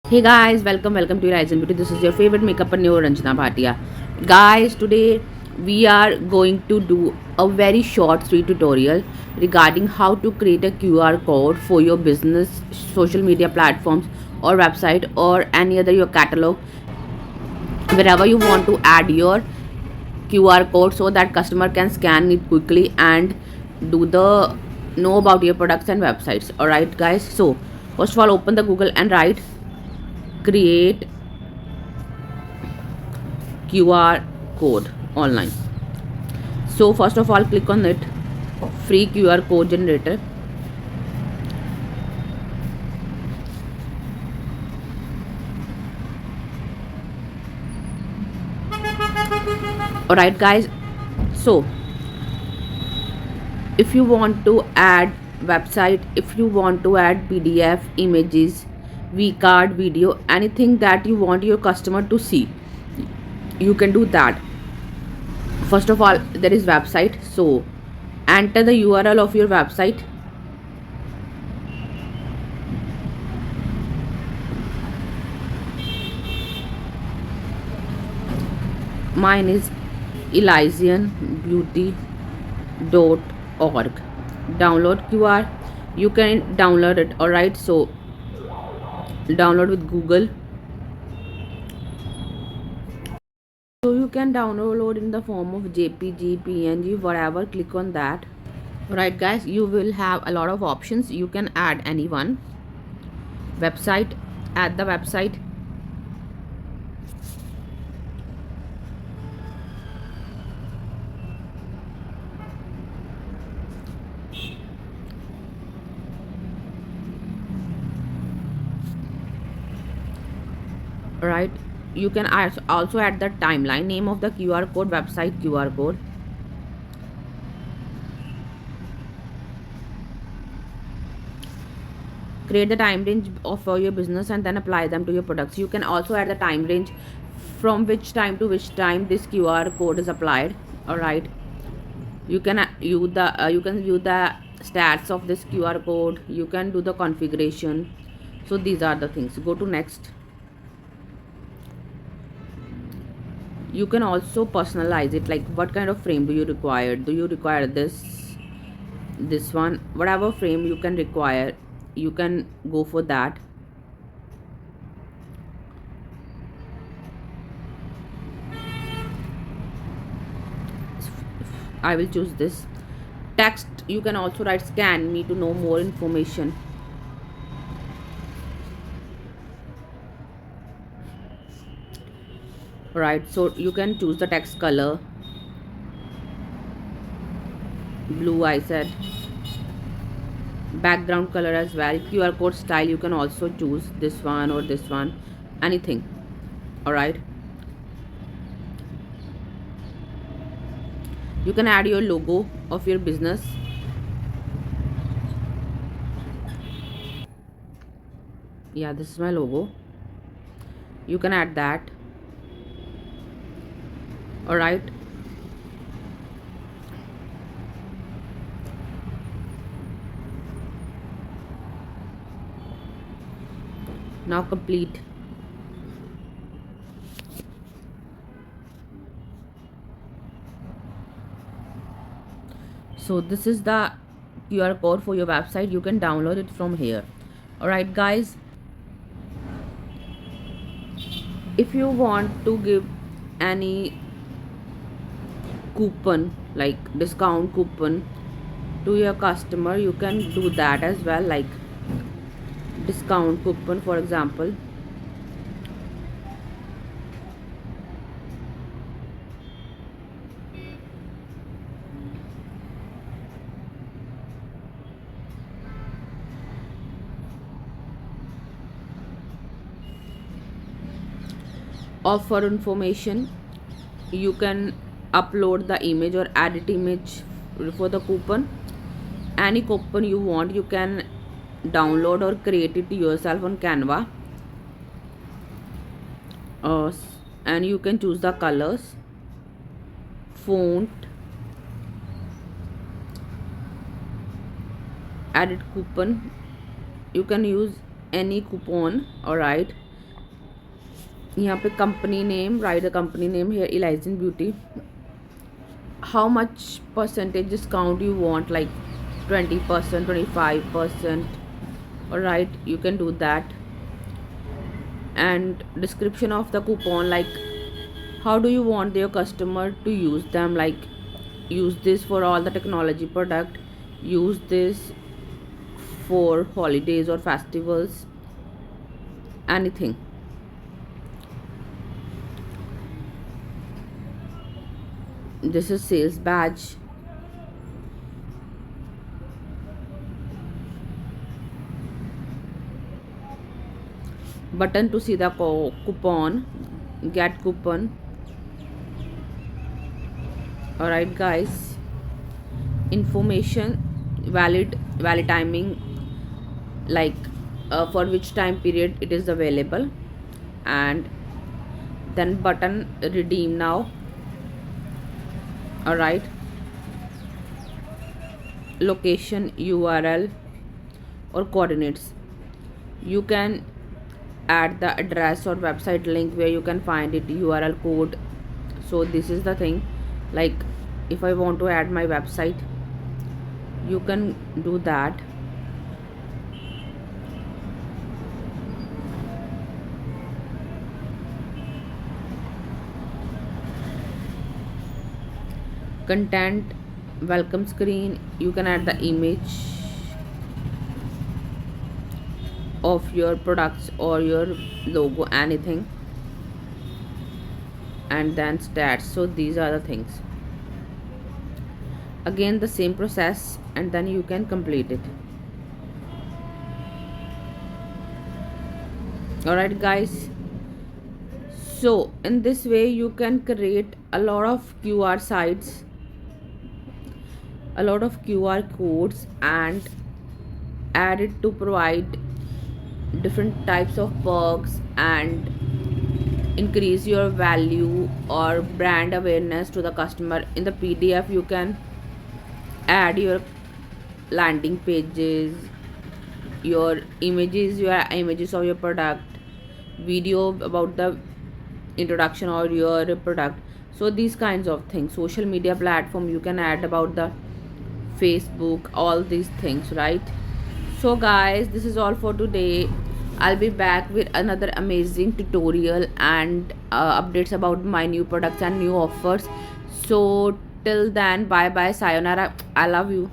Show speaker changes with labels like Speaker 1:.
Speaker 1: Hey guys, welcome to Rise and Beauty. This is your favorite makeup and Ranjana Bhatia. Guys, today we are going to do a very short free tutorial regarding how to create a QR code for your business, social media platforms or website or any other your catalog wherever you want to add your QR code so that customer can scan it quickly and do the know about your products and websites. Alright guys, so first of all open the Google and write create QR code online. So first of all click on it, free QR code generator. Alright guys, so if you want to add website, if you want to add PDF, images, vcard, video, anything that you want your customer to see, you can do that. First of all there is website, so enter the URL of your website. Mine is elysianbeauty.org. Download QR, you can download it. Alright, so download with Google, so you can download in the form of JPG, PNG, whatever. Click on that. Alright guys, you will have a lot of options. You can add any one. Website, add the website. Right, you can also add the timeline, name of the QR code, website QR code. Create the time range of your business and then apply them to your products. You can also add the time range from which time to which time this QR code is applied. All right, you can view the stats of this QR code. You can do the configuration. So these are the things. Go to next. You can also personalize it, like what kind of frame do you require. Do you require this one, whatever frame you can require, you can go for that. I will choose this. Text, you can also write scan me to know more information. Right, so you can choose the text color, blue I said, background color as well. QR code style, you can also choose this one or this one, anything. All right, you can add your logo of your business. Yeah, this is my logo. You can add that. All right, now complete. So this is the QR code for your website. You can download it from here. All right guys, if you want to give any coupon, like discount coupon, to your customer, you can do that as well, like discount coupon for example. Offer information, you can upload the image or edit image for the coupon. Any coupon you want, you can download or create it yourself on Canva. uh, and you can choose the colors, font, edit coupon. You can use any coupon. All right, यहाँ पे company name, right the company name here, Elysian Beauty. How much percentage discount you want, like 20%, 25%. All right, you can do that. And description of the coupon, like how do you want your customer to use them, like use this for all the technology product, use this for holidays or festivals, anything. This is sales badge. Button to see the coupon, get coupon. All right guys, information, valid timing, like for which time period it is available, and then button redeem now. All right, location, URL or coordinates. You can add the address or website link where you can find it, URL code. So this is the thing, like if I want to add my website, you can do that. Content, welcome screen, you can add the image of your products or your logo, anything, and then stats. So these are the things, again the same process, and then you can complete it. All right guys, so in this way you can create a lot of QR sites, a lot of QR codes, and add it to provide different types of perks and increase your value or brand awareness to the customer. In the PDF you can add your landing pages, your images of your product, video about the introduction or your product. So these kinds of things, social media platform you can add about the Facebook, all these things, right? So guys, this is all for today. I'll be back with another amazing tutorial and updates about my new products and new offers. So till then, bye bye, sayonara, I love you.